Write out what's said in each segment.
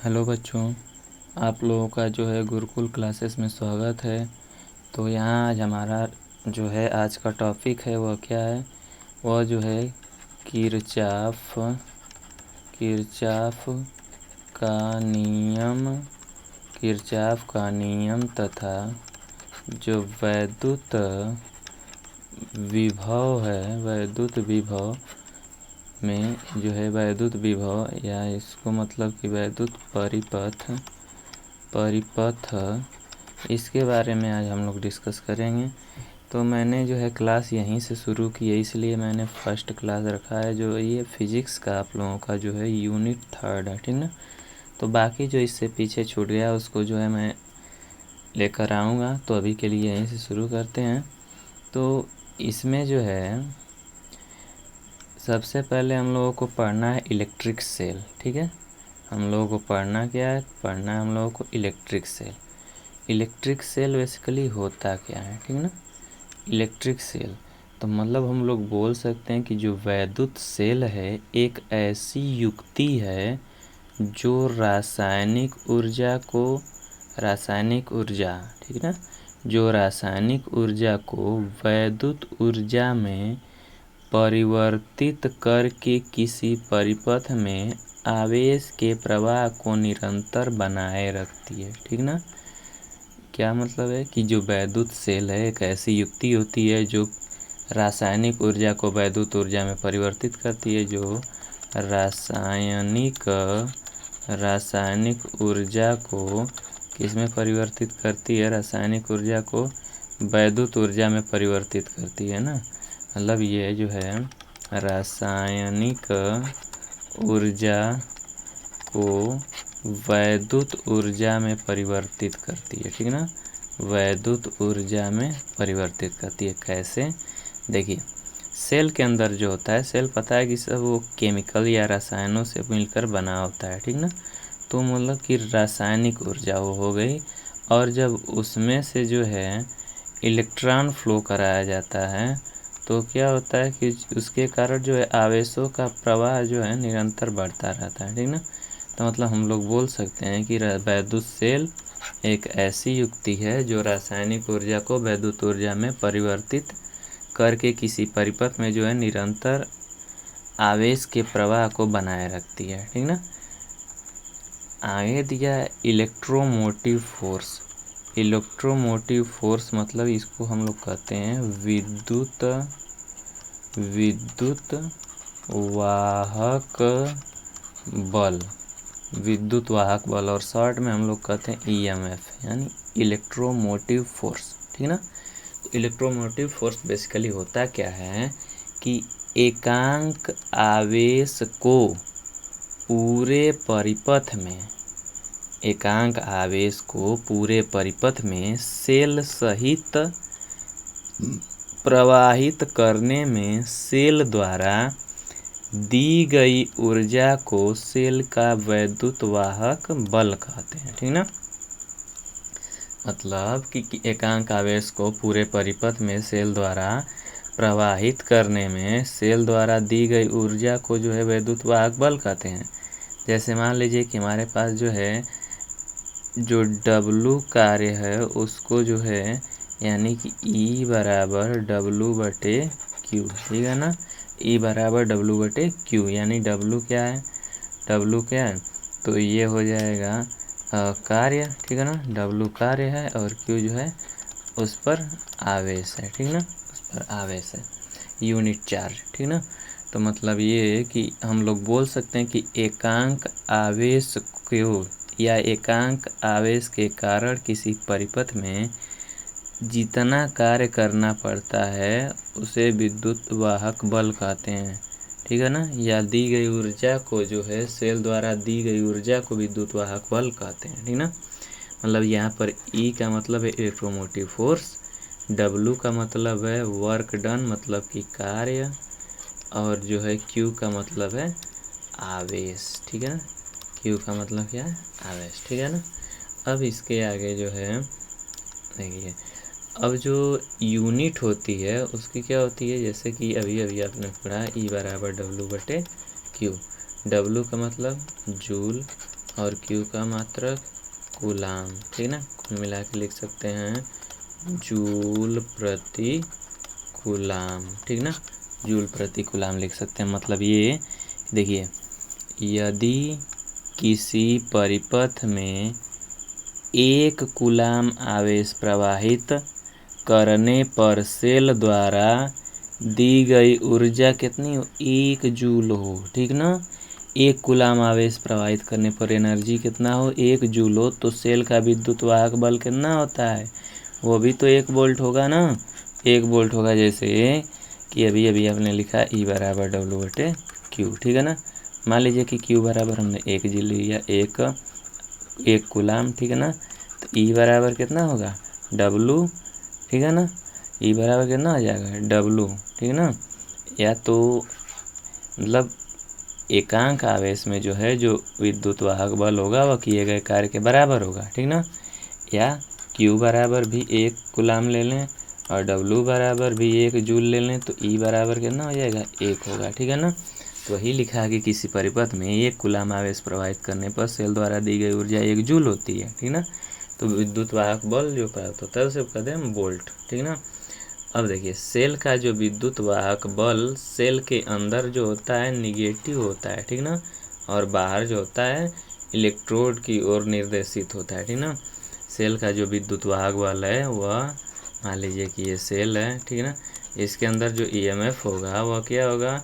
Hello बच्चों, आप लोगों का जो है गुरुकुल क्लासेस में स्वागत है। तो यहाँ आज हमारा जो है आज का टॉपिक है वह क्या है, वह जो है किरचॉफ का नियम किरचॉफ का नियम तथा जो वैद्युत विभव है, वैद्युत विभव में जो है वैद्युत विभव या इसको मतलब कि वैद्युत परिपथ इसके बारे में आज हम लोग डिस्कस करेंगे। तो मैंने जो है क्लास यहीं से शुरू की है, इसलिए मैंने फर्स्ट क्लास रखा है। जो ये फिजिक्स का आप लोगों का जो है यूनिट 3 है, ठीक ना। तो बाकी जो इससे पीछे छूट गया उसको जो है मैं लेकर आऊँगा। तो अभी के लिए यहीं से शुरू करते हैं। तो इसमें जो है सबसे पहले हम लोगों को पढ़ना है इलेक्ट्रिक सेल, ठीक है। हम लोगों को पढ़ना क्या है, पढ़ना है हम लोगों को electric cell. Electric cell basically होता क्या है, ठीक ना। इलेक्ट्रिक सेल तो मतलब हम लोग बोल सकते हैं कि जो वैद्युत सेल है एक ऐसी युक्ति है जो रासायनिक ऊर्जा, ठीक ना, जो रासायनिक ऊर्जा को वैद्युत ऊर्जा में परिवर्तित करके किसी परिपथ में आवेश के प्रवाह को निरंतर बनाए रखती है, ठीक ना। क्या मतलब है कि जो वैद्युत सेल है एक ऐसी युक्ति होती है जो रासायनिक ऊर्जा को वैद्युत ऊर्जा में परिवर्तित करती है, जो रासायनिक ऊर्जा को किस में परिवर्तित करती है, रासायनिक ऊर्जा को वैद्युत ऊर्जा में परिवर्तित करती है ना। मतलब ये जो है रासायनिक ऊर्जा को वैद्युत ऊर्जा में परिवर्तित करती है, ठीक ना। वैद्युत ऊर्जा में परिवर्तित करती है। कैसे, देखिए सेल के अंदर जो होता है, सेल पता है कि सब वो केमिकल या रसायनों से मिलकर बना होता है, ठीक ना। तो मतलब कि रासायनिक ऊर्जा वो हो गई, और जब उसमें से जो है इलेक्ट्रॉन फ्लो कराया जाता है तो क्या होता है कि उसके कारण जो है आवेशों का प्रवाह जो है निरंतर बढ़ता रहता है, ठीक ना। तो मतलब हम लोग बोल सकते हैं कि वैद्युत सेल एक ऐसी युक्ति है जो रासायनिक ऊर्जा को वैद्युत ऊर्जा में परिवर्तित करके किसी परिपथ में जो है निरंतर आवेश के प्रवाह को बनाए रखती है, ठीक ना। आगे दिया इलेक्ट्रोमोटिव फोर्स। इलेक्ट्रोमोटिव फोर्स मतलब इसको हम लोग कहते हैं विद्युत वाहक बल, और शॉर्ट में हम लोग कहते हैं ईएमएफ, यानी इलेक्ट्रोमोटिव फोर्स, ठीक ना। तो इलेक्ट्रोमोटिव फोर्स बेसिकली होता क्या है कि एकांक आवेश को पूरे परिपथ में सेल सहित प्रवाहित करने में सेल द्वारा दी गई ऊर्जा को सेल का वैद्युत वाहक बल कहते हैं, ठीक ना। मतलब कि एकांक आवेश को पूरे परिपथ में सेल द्वारा प्रवाहित करने में सेल द्वारा दी गई ऊर्जा को जो है वैद्युत वाहक बल कहते हैं। जैसे मान लीजिए कि हमारे पास जो है जो W कार्य है उसको जो है यानी कि E बराबर W/Q, ठीक है ना। E बराबर W/Q, यानी W क्या है, तो ये हो जाएगा कार्य, ठीक है ना। W कार्य है और Q जो है उस पर आवेश है, ठीक ना, उस पर आवेश है, यूनिट चार्ज, ठीक ना। तो मतलब ये है कि हम लोग बोल सकते हैं कि एकांक आवेश को या एकांक आवेश के कारण किसी परिपथ में जितना कार्य करना पड़ता है उसे विद्युत वाहक बल कहते हैं, ठीक है ना। या दी गई ऊर्जा को जो है सेल द्वारा दी गई ऊर्जा को विद्युत वाहक बल कहते हैं, ठीक ना। मतलब यहाँ पर E का मतलब है इलेक्ट्रोमोटिव फोर्स, W का मतलब है वर्क डन, मतलब कि कार्य, और जो है Q का मतलब है आवेश, ठीक है ना। Q का मतलब क्या है, आवेश, ठीक है ना। अब इसके आगे जो है देखिए, अब जो यूनिट होती है उसकी क्या होती है, जैसे कि अभी आपने पढ़ा E बराबर W/Q। W का मतलब जूल और Q का मात्रक कूलाम, ठीक ना। कुल मिला के लिख सकते हैं जूल प्रति कूलाम, ठीक ना, जूल प्रति कूलाम लिख सकते हैं। मतलब ये देखिए, यदि किसी परिपथ में 1 कूलाम आवेश प्रवाहित करने पर सेल द्वारा दी गई ऊर्जा कितनी हो, 1 जूल हो, ठीक ना। 1 कूलाम आवेश प्रवाहित करने पर एनर्जी कितना हो, 1 जूल हो, तो सेल का विद्युत वाहक बल कितना होता है, वो भी तो 1 वोल्ट होगा ना। 1 वोल्ट होगा, जैसे कि अभी आपने लिखा E बराबर W/Q, ठीक है ना। मान लीजिए कि Q बराबर हमने 1 जूल लिया, एक कूलाम, ठीक है ना। तो E बराबर कितना होगा, W, ठीक है ना। E बराबर कितना हो जाएगा, W, ठीक है ना। या तो मतलब एकांक आवेश में जो है जो विद्युत वाहक बल होगा वह किए गए कार्य के बराबर होगा, ठीक ना। या Q बराबर भी 1 कूलाम ले लें और W बराबर भी 1 जूल ले लें, तो E बराबर कितना हो जाएगा, 1 होगा, ठीक है ना। तो वही लिखा है कि किसी परिपथ में 1 कूलाम आवेश प्रवाहित करने पर सेल द्वारा दी गई ऊर्जा 1 जूल होती है, ठीक ना। तो विद्युत वाहक बल जो प्राप्त होता है उसे कहते हैं वोल्ट, ठीक ना। अब देखिए, सेल का जो विद्युत वाहक बल सेल के अंदर जो होता है निगेटिव होता है, ठीक ना, और बाहर जो होता है इलेक्ट्रोड की ओर निर्देशित होता है, ठीक ना। सेल का जो विद्युत वाहक बल है वह, मान लीजिए कि ये सेल है, ठीक है ना। इसके अंदर जो EMF होगा वह क्या होगा,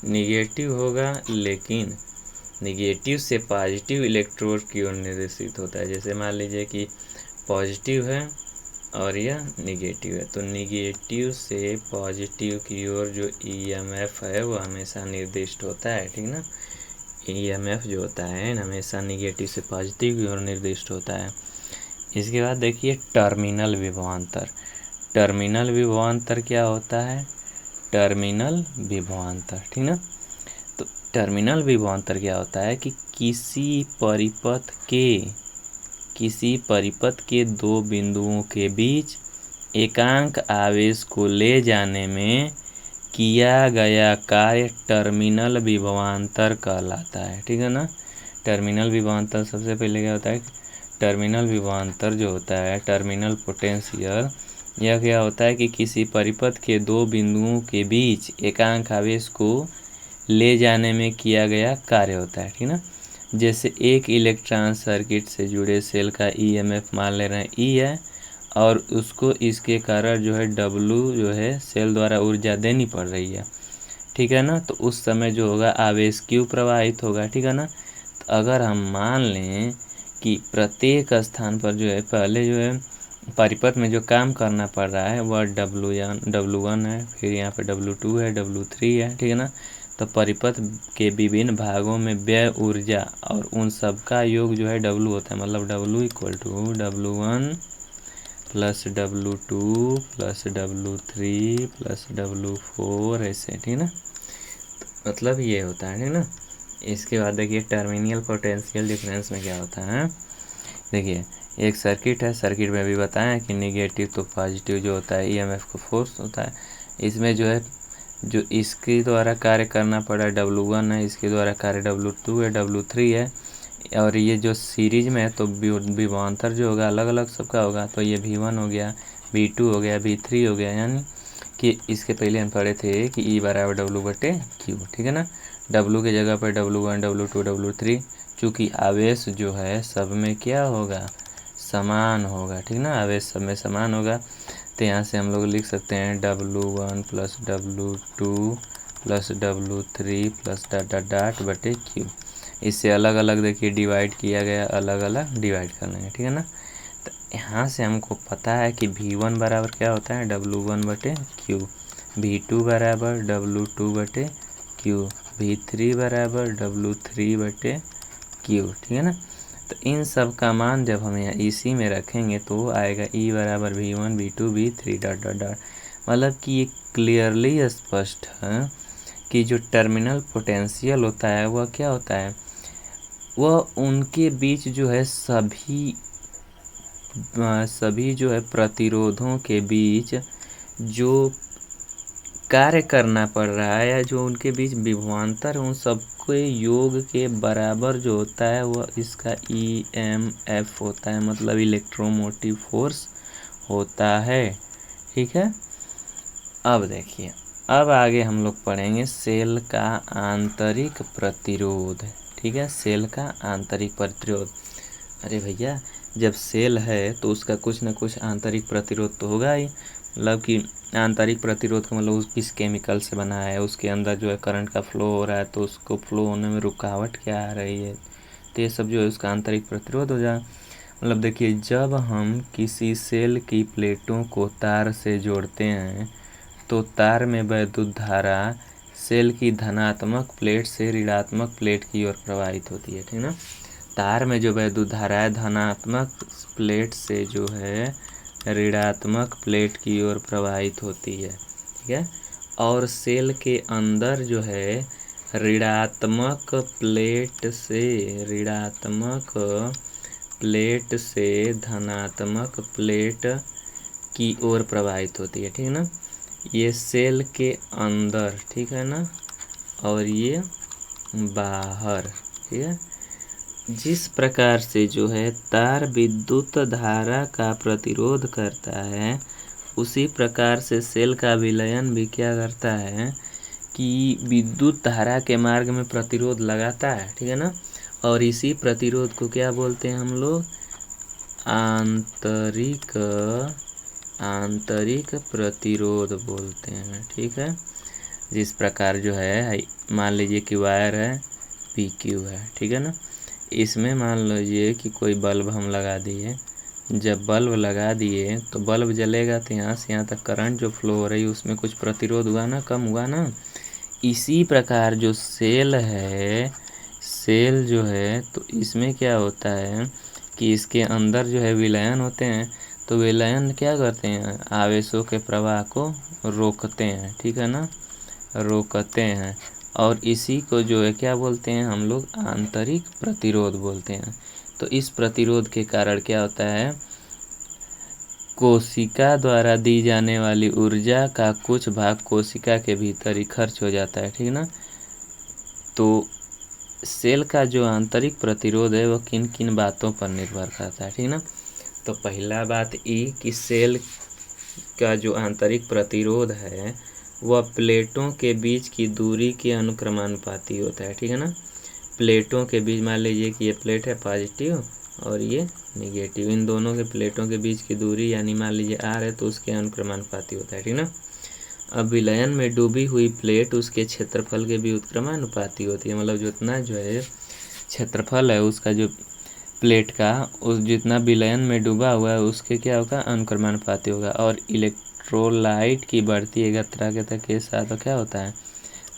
निगेटिव होगा, लेकिन निगेटिव से पॉजिटिव इलेक्ट्रोड की ओर निर्देशित होता है। जैसे मान लीजिए कि पॉजिटिव है और यह निगेटिव है, तो निगेटिव से पॉजिटिव की ओर जो EMF है वो हमेशा निर्दिष्ट होता है, ठीक ना। EMF जो होता है हमेशा निगेटिव से पॉजिटिव की ओर निर्दिष्ट होता है। इसके बाद देखिए टर्मिनल विभवांतर। टर्मिनल विभवांतर क्या होता है, टर्मिनल विभवांतर, ठीक ना। तो टर्मिनल विभवांतर क्या होता है कि किसी परिपथ के 2 बिंदुओं के बीच एकांक आवेश को ले जाने में किया गया कार्य टर्मिनल विभवांतर कहलाता है, ठीक है ना। टर्मिनल विभवांतर सबसे पहले क्या होता है, टर्मिनल विभवांतर जो होता है, टर्मिनल पोटेंशियल, यह क्या होता है कि किसी परिपथ के 2 बिंदुओं के बीच एकांक आवेश को ले जाने में किया गया कार्य होता है, ठीक ना। जैसे एक इलेक्ट्रॉन सर्किट से जुड़े सेल का EMF मान ले रहे हैं E है, और उसको इसके कारण जो है W जो है सेल द्वारा ऊर्जा देनी पड़ रही है, ठीक है ना। तो उस समय जो होगा आवेश Q प्रवाहित होगा, ठीक है ना। तो अगर हम मान लें कि प्रत्येक स्थान पर जो है पहले जो है परिपथ में जो काम करना पड़ रहा है वह W1 है, फिर यहाँ पे W2 है, W3 है, ठीक है ना। तो परिपथ के विभिन्न भागों में व्यय ऊर्जा और उन सब का योग जो है W होता है। मतलब W = W1 + W2 + W3 + W4 ऐसे, ठीक ना। मतलब ये होता है, ठीक ना। इसके बाद देखिए टर्मिनल पोटेंशियल डिफरेंस में क्या होता है। देखिए एक सर्किट है, सर्किट में भी बताएं कि निगेटिव तो पॉजिटिव जो होता है EMF को फोर्स होता है। इसमें जो है जो इसके द्वारा कार्य करना पड़ा W1 है, इसके द्वारा कार्य W2 है, W3 है, और ये जो सीरीज में है तो विभवांतर जो होगा अलग अलग सबका होगा। तो ये V1 हो गया, V2 हो गया, V3 हो गया, यानी कि इसके पहले हम पढ़े थे कि E बराबर W/Q, ठीक है ना। W की जगह पर W1 W2 W3, चूँकि आवेश जो है सब में क्या होगा, समान होगा, ठीक ना। आवेश सब में समान होगा, तो यहाँ से हम लोग लिख सकते हैं W1 + W2 + W3 + ... बटे Q। इससे अलग अलग देखिए डिवाइड किया गया, अलग अलग डिवाइड कर लेंगे, ठीक है ना। तो यहाँ से हमको पता है कि V1 बराबर क्या होता है, W1/Q, V2 बराबर W2/Q, V3 बराबर W3/Q, ठीक है ना। तो इन सब का मान जब हम यहाँ इसी में रखेंगे तो आएगा E बराबर V1 V2 V3 ... मतलब कि ये क्लियरली स्पष्ट है कि जो टर्मिनल पोटेंशियल होता है वह क्या होता है, वह उनके बीच जो है सभी जो है प्रतिरोधों के बीच जो कार्य करना पड़ रहा है या जो उनके बीच विभवांतर उन सबके योग के बराबर जो होता है वह इसका EMF होता है, मतलब इलेक्ट्रोमोटिव फोर्स होता है। ठीक है, अब देखिए, अब आगे हम लोग पढ़ेंगे सेल का आंतरिक प्रतिरोध। ठीक है, सेल का आंतरिक प्रतिरोध। अरे भैया, जब सेल है तो उसका कुछ ना कुछ आंतरिक प्रतिरोध तो होगा ही। मतलब कि आंतरिक प्रतिरोध का मतलब उस किस केमिकल से बना है, उसके अंदर जो है करंट का फ्लो हो रहा है तो उसको फ्लो होने में रुकावट क्या आ रही है, तो ये सब जो है उसका आंतरिक प्रतिरोध हो जाए। मतलब देखिए, जब हम किसी सेल की प्लेटों को तार से जोड़ते हैं तो तार में वैद्युत धारा सेल की धनात्मक प्लेट से ऋणात्मक प्लेट की ओर प्रवाहित होती है। ठीक ना, तार में जो वैद्युत धारा है धनात्मक प्लेट से जो है ऋणात्मक प्लेट की ओर प्रवाहित होती है। ठीक है, और सेल के अंदर जो है ऋणात्मक प्लेट से धनात्मक प्लेट की ओर प्रवाहित होती है। ठीक है ना, ये सेल के अंदर, ठीक है ना, और ये बाहर। ठीक है, जिस प्रकार से जो है तार विद्युत धारा का प्रतिरोध करता है उसी प्रकार से सेल का विलयन भी क्या करता है कि विद्युत धारा के मार्ग में प्रतिरोध लगाता है। ठीक है ना, और इसी प्रतिरोध को क्या बोलते हैं हम लोग, आंतरिक प्रतिरोध बोलते हैं। ठीक है, जिस प्रकार जो है मान लीजिए कि वायर है PQ है। ठीक है ना, इसमें मान लीजिए कि कोई बल्ब हम लगा दिए, जब बल्ब लगा दिए तो बल्ब जलेगा तो यहाँ से यहाँ तक करंट जो फ्लो हो रही है उसमें कुछ प्रतिरोध हुआ ना, कम हुआ ना। इसी प्रकार जो सेल है, सेल जो है तो इसमें क्या होता है कि इसके अंदर जो है विलयन होते हैं, तो विलयन क्या करते हैं, आवेशों के प्रवाह को रोकते हैं। ठीक है ना, रोकते हैं, और इसी को जो है क्या बोलते हैं हम लोग, आंतरिक प्रतिरोध बोलते हैं। तो इस प्रतिरोध के कारण क्या होता है, कोशिका द्वारा दी जाने वाली ऊर्जा का कुछ भाग कोशिका के भीतर ही खर्च हो जाता है। ठीक ना, तो सेल का जो आंतरिक प्रतिरोध है वह किन किन बातों पर निर्भर करता है। ठीक ना, तो पहला बात ये कि सेल का जो आंतरिक प्रतिरोध है वह प्लेटों के बीच की दूरी के अनुक्रमानुपाती होता है। ठीक है ना, प्लेटों के बीच, मान लीजिए कि ये प्लेट है पॉजिटिव और ये निगेटिव, इन दोनों के प्लेटों के बीच की दूरी यानी मान लीजिए R है तो उसके अनुक्रमानुपाती होता है। ठीक ना, अब विलयन में डूबी हुई प्लेट उसके क्षेत्रफल के भी उत्क्रमानुपाती होती है। मतलब जितना जो है क्षेत्रफल है उसका जो प्लेट का, उस जितना विलयन में डूबा हुआ है उसके क्या होगा, अनुक्रमानुपाती होगा। और इलेक्ट्रोलाइट की बढ़ती एकाग्रता के साथ क्या होता है,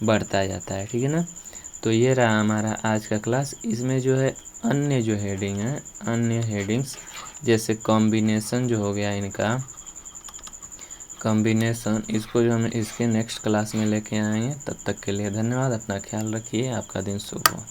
बढ़ता जाता है। ठीक है ना, तो ये रहा हमारा आज का क्लास। इसमें जो है अन्य जो हेडिंग है, अन्य हेडिंग्स जैसे कॉम्बिनेशन जो हो गया इनका कॉम्बिनेशन, इसको जो हम इसके नेक्स्ट क्लास में लेके आएंगे। तब तक के लिए धन्यवाद, अपना ख्याल रखिए, आपका दिन शुभ हो।